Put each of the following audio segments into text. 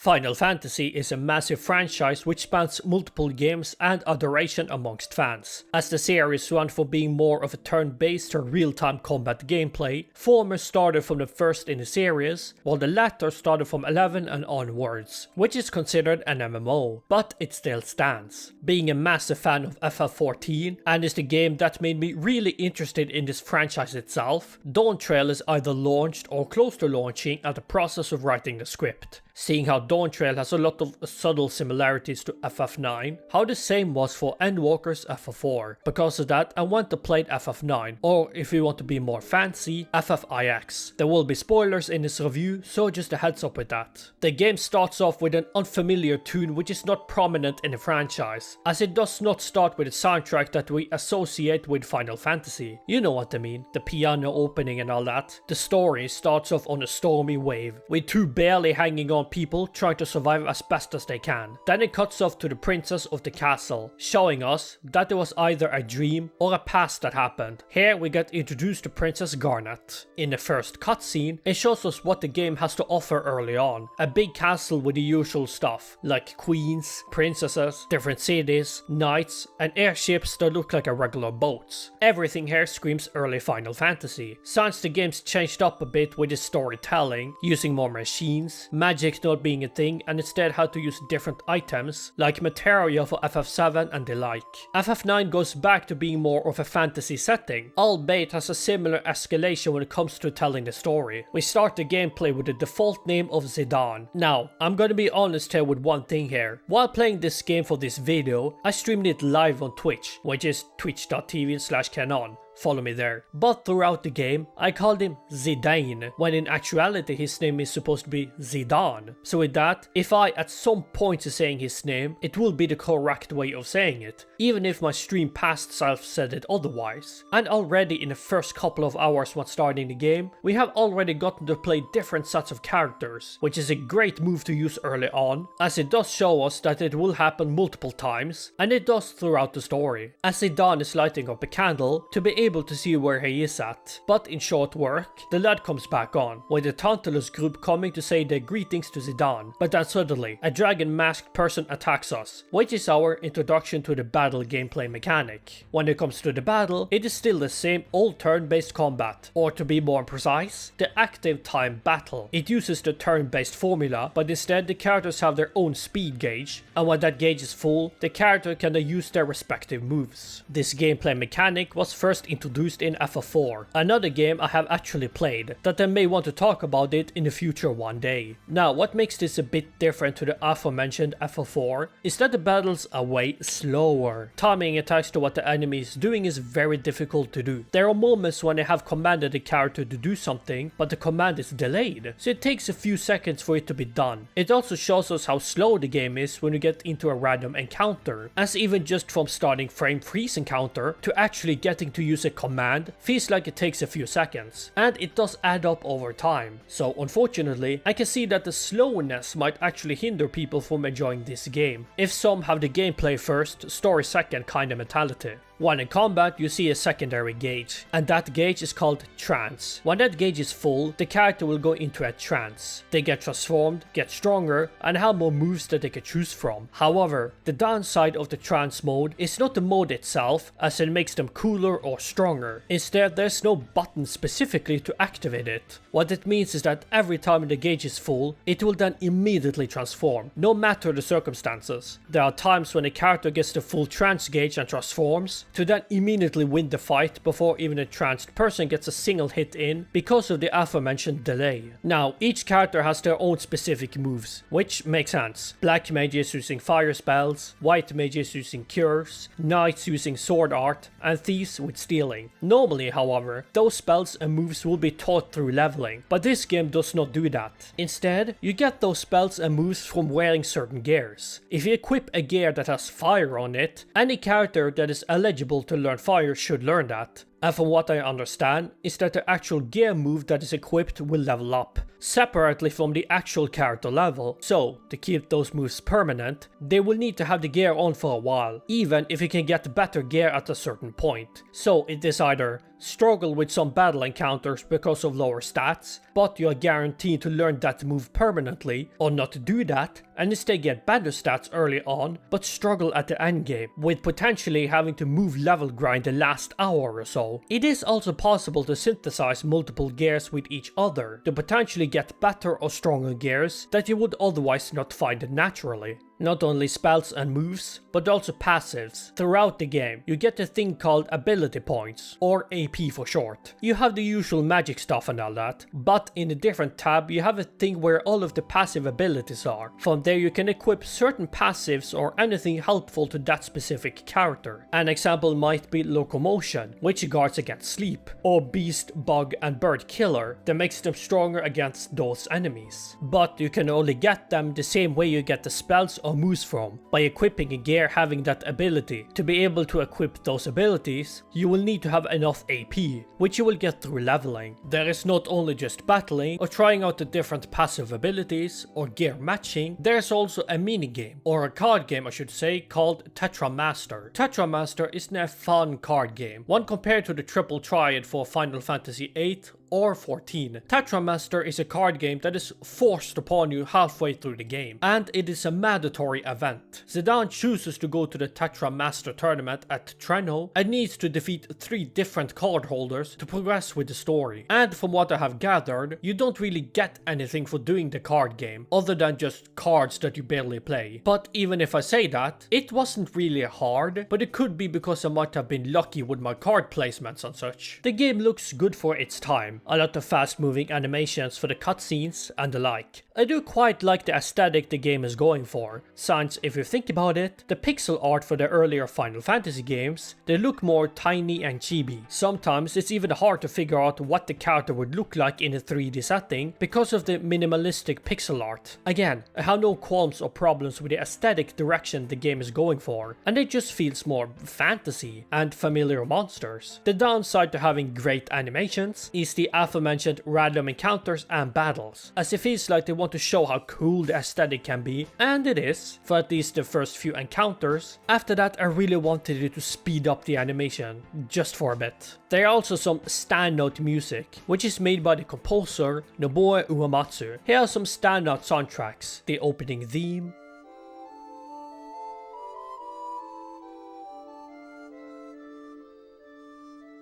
Final Fantasy is a massive franchise which spans multiple games and adoration amongst fans. As the series went from being more of a turn-based to real-time combat gameplay, former started from the first in the series, while the latter started from 11 and onwards, which is considered an MMO, but it still stands. Being a massive fan of FF14 and is the game that made me really interested in this franchise itself, Dawn Trail is either launched or close to launching at the process of writing the script. Seeing how Dawn Trail has a lot of subtle similarities to FF9, how the same was for Endwalker's FF4. Because of that, I went to play FF9, or if you want to be more fancy, FFIX. There will be spoilers in this review, so just a heads up with that. The game starts off with an unfamiliar tune which is not prominent in the franchise, as it does not start with a soundtrack that we associate with Final Fantasy. You know what I mean, the piano opening and all that. The story starts off on a stormy wave, with two barely hanging on people trying to survive as best as they can. Then it cuts off to the princess of the castle, showing us that it was either a dream or a past that happened. Here we get introduced to Princess Garnet. In the first cutscene, it shows us what the game has to offer early on. A big castle with the usual stuff, like queens, princesses, different cities, knights, and airships that look like a regular boats. Everything here screams early Final Fantasy. Since the game's changed up a bit with its storytelling, using more machines, magic not being a thing, and instead had to use different items like materia for FF7 and the like. FF9 goes back to being more of a fantasy setting, albeit has a similar escalation when it comes to telling the story. We start the gameplay with the default name of Zidane. Now, I'm gonna be honest here with one thing here. While playing this game for this video, I streamed it live on Twitch, which is twitch.tv/canon. Follow me there. But throughout the game, I called him Zidane, when in actuality his name is supposed to be Zidane. So with that, if I at some point is saying his name, it will be the correct way of saying it, even if my stream past self said it otherwise. And already in the first couple of hours when starting the game, we have already gotten to play different sets of characters, which is a great move to use early on, as it does show us that it will happen multiple times, and it does throughout the story. As Zidane is lighting up a candle to be able to see where he is at. But in short work, the lad comes back on, with the Tantalus group coming to say their greetings to Zidane. But then suddenly, a dragon masked person attacks us, which is our introduction to the battle gameplay mechanic. When it comes to the battle, it is still the same old turn-based combat, or to be more precise, the active time battle. It uses the turn-based formula, but instead the characters have their own speed gauge, and when that gauge is full, the character can then use their respective moves. This gameplay mechanic was first introduced in FF4, another game I have actually played, that I may want to talk about it in the future one day. Now, what makes this a bit different to the aforementioned FF4 is that the battles are way slower. Timing attached to what the enemy is doing is very difficult to do. There are moments when I have commanded the character to do something, but the command is delayed, so it takes a few seconds for it to be done. It also shows us how slow the game is when you get into a random encounter, as even just from starting frame freeze encounter to actually getting to use a command feels like it takes a few seconds, and it does add up over time. So unfortunately, I can see that the slowness might actually hinder people from enjoying this game, if some have the gameplay first, story second kind of mentality. When in combat, you see a secondary gauge, and that gauge is called trance. When that gauge is full, the character will go into a trance. They get transformed, get stronger, and have more moves that they can choose from. However, the downside of the trance mode is not the mode itself, as it makes them cooler or stronger. Instead, there's no button specifically to activate it. What it means is that every time the gauge is full, it will then immediately transform, no matter the circumstances. There are times when a character gets the full trance gauge and transforms, to then immediately win the fight before even a tranced person gets a single hit in because of the aforementioned delay. Now, each character has their own specific moves, which makes sense. Black mages using fire spells, white mages using cures, knights using sword art, and thieves with stealing. Normally, however, those spells and moves will be taught through leveling, but this game does not do that. Instead, you get those spells and moves from wearing certain gears. If you equip a gear that has fire on it, any character that is eligible to learn fire should learn that. And from what I understand, is that the actual gear move that is equipped will level up, separately from the actual character level. So, to keep those moves permanent, they will need to have the gear on for a while, even if you can get better gear at a certain point. So it is either struggle with some battle encounters because of lower stats, but you are guaranteed to learn that move permanently, or not do that, and instead get better stats early on, but struggle at the endgame, with potentially having to move level grind the last hour or so. It is also possible to synthesize multiple gears with each other, to potentially get better or stronger gears that you would otherwise not find naturally. Not only spells and moves, but also passives. Throughout the game, you get a thing called ability points, or AP for short. You have the usual magic stuff and all that, but in a different tab you have a thing where all of the passive abilities are. From there you can equip certain passives or anything helpful to that specific character. An example might be locomotion, which guards against sleep, or beast, bug and bird killer that makes them stronger against those enemies. But you can only get them the same way you get the spells or moves from, by equipping a gear having that ability. To be able to equip those abilities, you will need to have enough AP, which you will get through leveling. There is not only just battling or trying out the different passive abilities or gear matching, there's also a minigame, or a card game I should say, called Tetramaster. Tetramaster is a fun card game, one compared to the triple triad for Final Fantasy VIII or 14. Tetramaster is a card game that is forced upon you halfway through the game, and it is a mandatory event. Zidane chooses to go to the Tetramaster tournament at Treno and needs to defeat 3 different card holders to progress with the story. And from what I have gathered, you don't really get anything for doing the card game, other than just cards that you barely play. But even if I say that, it wasn't really hard, but it could be because I might have been lucky with my card placements and such. The game looks good for its time. A lot of fast moving animations for the cutscenes and the like. I do quite like the aesthetic the game is going for, since if you think about it, the pixel art for the earlier Final Fantasy games, they look more tiny and chibi. Sometimes it's even hard to figure out what the character would look like in a 3D setting because of the minimalistic pixel art. Again, I have no qualms or problems with the aesthetic direction the game is going for, and it just feels more fantasy and familiar monsters. The downside to having great animations is the aforementioned random encounters and battles, as it feels like they want to show how cool the aesthetic can be, and it is, for at least the first few encounters. After that I really wanted it to speed up the animation, just for a bit. There are also some standout music, which is made by the composer Nobuo Uematsu. Here are some standout soundtracks: the opening theme,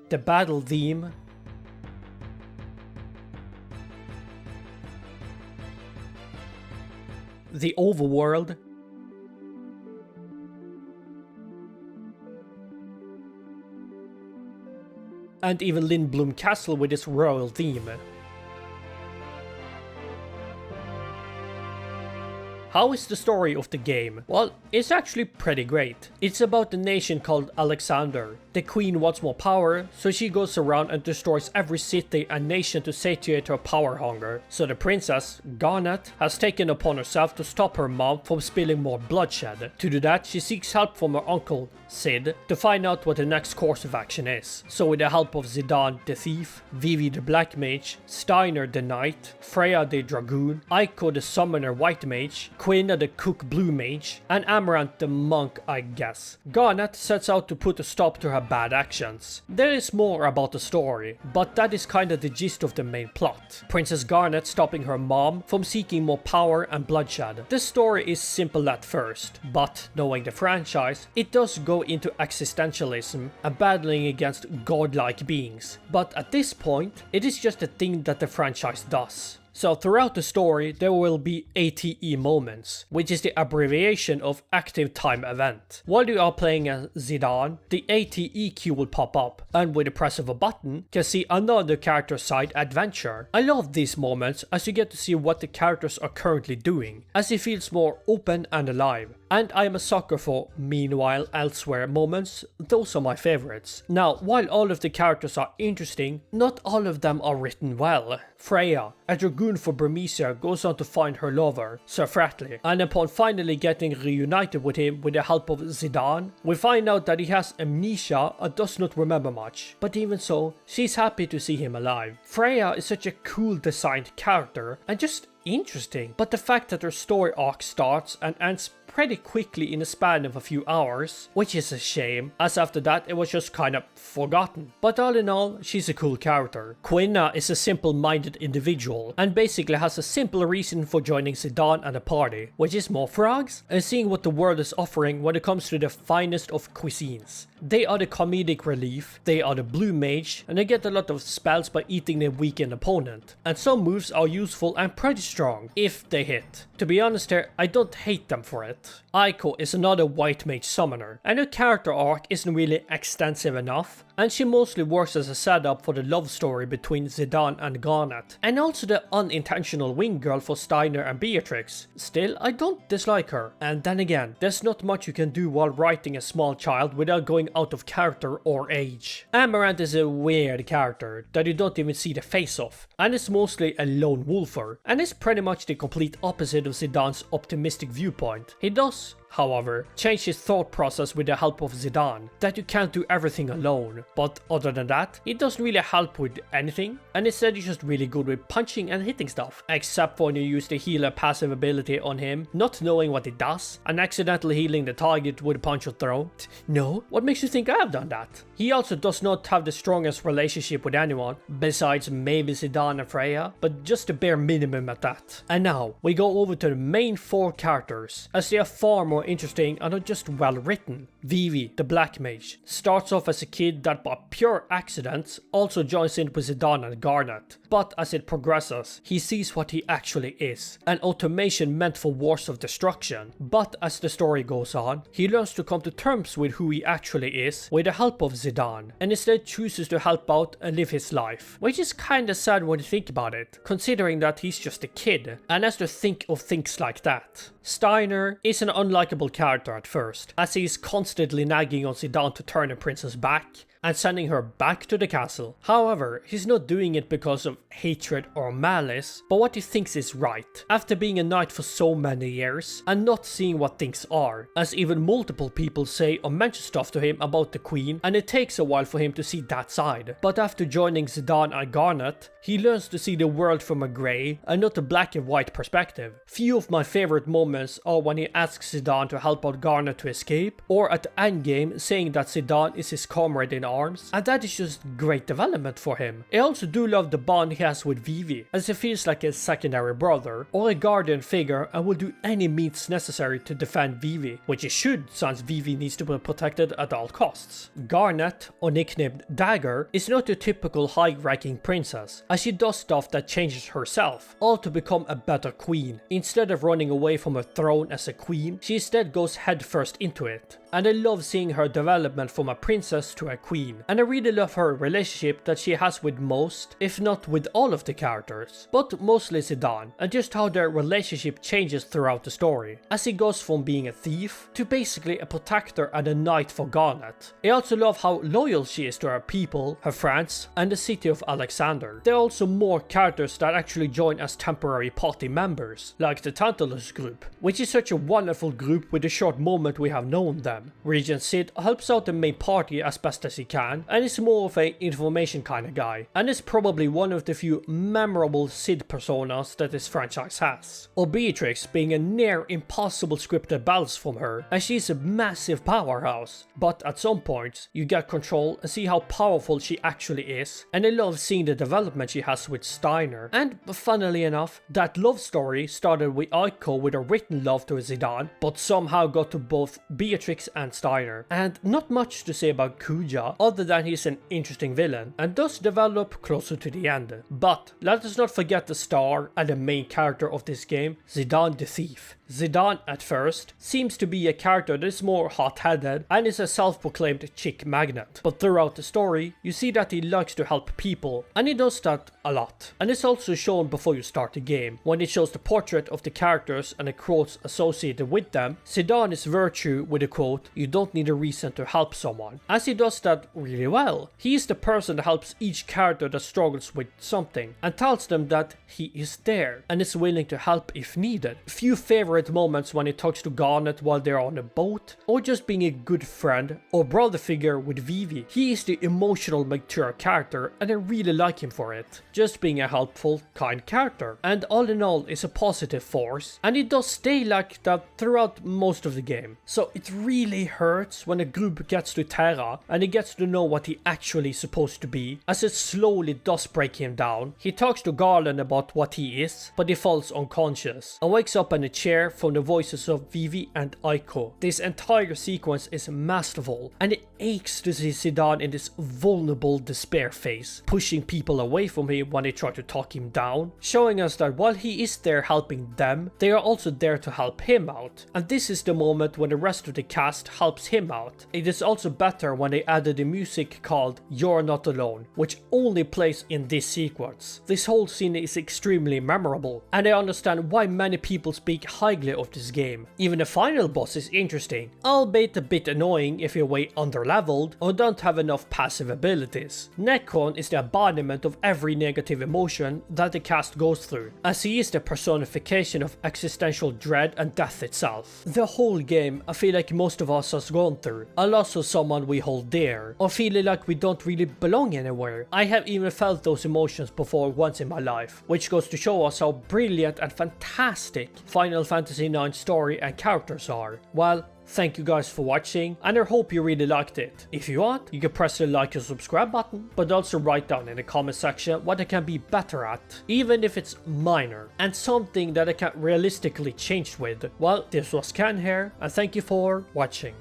the battle theme, the overworld, and even Lindblom Castle with its royal theme. How is the story of the game? Well, it's actually pretty great. It's about a nation called Alexander. The queen wants more power, so she goes around and destroys every city and nation to satiate her power hunger. So the princess, Garnet, has taken upon herself to stop her mom from spilling more bloodshed. To do that, she seeks help from her uncle, Sid, to find out what the next course of action is. So with the help of Zidane the Thief, Vivi the Black Mage, Steiner the Knight, Freya the Dragoon, Aiko the Summoner White Mage, Quina the Cook Blue Mage, and Amaranth the Monk, I guess, Garnet sets out to put a stop to her bad actions. There is more about the story, but that is kinda the gist of the main plot. Princess Garnet stopping her mom from seeking more power and bloodshed. The story is simple at first, but knowing the franchise, it does go into existentialism and battling against godlike beings. But at this point, it is just a thing that the franchise does. So throughout the story there will be ATE moments, which is the abbreviation of Active Time Event. While you are playing as Zidane, the ATE queue will pop up, and with the press of a button, you can see another character side adventure. I love these moments as you get to see what the characters are currently doing, as it feels more open and alive. And I am a sucker for meanwhile elsewhere moments, those are my favorites. Now, while all of the characters are interesting, not all of them are written well. Freya, a dragoon goon for Burmecia goes on to find her lover, Sir Fratley, and upon finally getting reunited with him with the help of Zidane, we find out that he has amnesia and does not remember much, but even so, she's happy to see him alive. Freya is such a cool designed character and just interesting, but the fact that her story arc starts and ends pretty quickly in a span of a few hours, which is a shame, as after that it was just kind of forgotten. But all in all, she's a cool character. Quina is a simple-minded individual and basically has a simple reason for joining Zidane and the party, which is more frogs and seeing what the world is offering when it comes to the finest of cuisines. They are the comedic relief, they are the blue mage, and they get a lot of spells by eating their weakened opponent. And some moves are useful and pretty strong, if they hit. To be honest here, I don't hate them for it. Aiko is another white mage summoner, and her character arc isn't really extensive enough, and she mostly works as a setup for the love story between Zidane and Garnet, and also the unintentional wing girl for Steiner and Beatrix. Still, I don't dislike her, and then again, there's not much you can do while writing a small child without going out of character or age. Amaranth is a weird character that you don't even see the face of, and is mostly a lone wolfer, and is pretty much the complete opposite of Zidane's optimistic viewpoint. He does, however, change his thought process with the help of Zidane, that you can't do everything alone, but other than that, he doesn't really help with anything, and instead he's just really good with punching and hitting stuff, except for when you use the healer passive ability on him, not knowing what it does, and accidentally healing the target with a punch or throw. No? What makes you think I have done that? He also does not have the strongest relationship with anyone, besides maybe Zidane and Freya, but just the bare minimum at that. And now, we go over to the main 4 characters, as they are far more interesting and are just well written. Vivi, the black mage, starts off as a kid that by pure accident also joins in with Zidane and Garnet, but as it progresses, he sees what he actually is, an automation meant for wars of destruction. But as the story goes on, he learns to come to terms with who he actually is with the help of Zidane, and instead chooses to help out and live his life, which is kinda sad when you think about it, considering that he's just a kid and has to think of things like that. Steiner is an unlikable character at first, as he is constantly nagging on Zidane to turn the princess back and sending her back to the castle. However, he's not doing it because of hatred or malice, but what he thinks is right, after being a knight for so many years and not seeing what things are, as even multiple people say or mention stuff to him about the queen, and it takes a while for him to see that side. But after joining Zidane and Garnet, he learns to see the world from a grey and not a black and white perspective. Few of my favorite moments are when he asks Zidane to help out Garnet to escape, or at the endgame saying that Zidane is his comrade in arms, and that is just great development for him. I also do love the bond he has with Vivi, as he feels like a secondary brother or a guardian figure and will do any means necessary to defend Vivi, which he should, since Vivi needs to be protected at all costs. Garnet, or nicknamed Dagger, is not your typical high-ranking princess, as she does stuff that changes herself, all to become a better queen. Instead of running away from her throne as a queen, she instead goes headfirst into it. And I love seeing her development from a princess to a queen, and I really love her relationship that she has with most, if not with all of the characters, but mostly Zidane, and just how their relationship changes throughout the story, as he goes from being a thief to basically a protector and a knight for Garnet. I also love how loyal she is to her people, her friends, and the city of Alexander. There are also more characters that actually join as temporary party members, like the Tantalus group, which is such a wonderful group with the short moment we have known them. Regent Sid helps out the main party as best as he can, and is more of an information kind of guy, and is probably one of the few memorable Sid personas that this franchise has. Or Beatrix being a near impossible scripted battles from her, as she's a massive powerhouse, but at some points you get control and see how powerful she actually is, and I love seeing the development she has with Steiner. And funnily enough, that love story started with Aiko with a written love to Zidane, but somehow got to both Beatrix and Steiner. And not much to say about Kuja, other than he's an interesting villain, and does develop closer to the end. But let us not forget the star and the main character of this game, Zidane the Thief. Zidane, at first, seems to be a character that is more hot-headed and is a self-proclaimed chick magnet. But throughout the story, you see that he likes to help people, and he does that a lot. And it's also shown before you start the game, when it shows the portrait of the characters and the quotes associated with them. Zidane is virtue with a quote, "You don't need a reason to help someone," as he does that really well. He is the person that helps each character that struggles with something and tells them that he is there and is willing to help if needed. Few favorite moments when he talks to Garnet while they're on a boat, or just being a good friend or brother figure with Vivi. He is the emotional mature character and I really like him for it. Just being a helpful, kind character. And all in all is a positive force, and it does stay like that throughout most of the game. So it really hurts when a group gets to Terra and he gets to know what he actually is supposed to be, as it slowly does break him down. He talks to Garland about what he is, but he falls unconscious and wakes up in a chair from the voices of Vivi and Aiko. This entire sequence is masterful, and it aches to see Zidane in this vulnerable despair phase, pushing people away from him when they try to talk him down, showing us that while he is there helping them, they are also there to help him out. And this is the moment when the rest of the cast helps him out. It is also better when they added the music called You're Not Alone, which only plays in this sequence. This whole scene is extremely memorable, and I understand why many people speak highly of this game. Even the final boss is interesting, albeit a bit annoying if you're way underleveled or don't have enough passive abilities. Necron is the embodiment of every negative emotion that the cast goes through, as he is the personification of existential dread and death itself. The whole game, I feel like most of us has gone through a loss of someone we hold dear, or feeling like we don't really belong anywhere. I have even felt those emotions before once in my life, which goes to show us how brilliant and fantastic Final Fantasy IX story and characters are. Well, thank you guys for watching, and I hope you really liked it. If you want, you can press the like and subscribe button, but also write down in the comment section what I can be better at, even if it's minor, and something that I can realistically change with. Well, this was Ken here, and thank you for watching.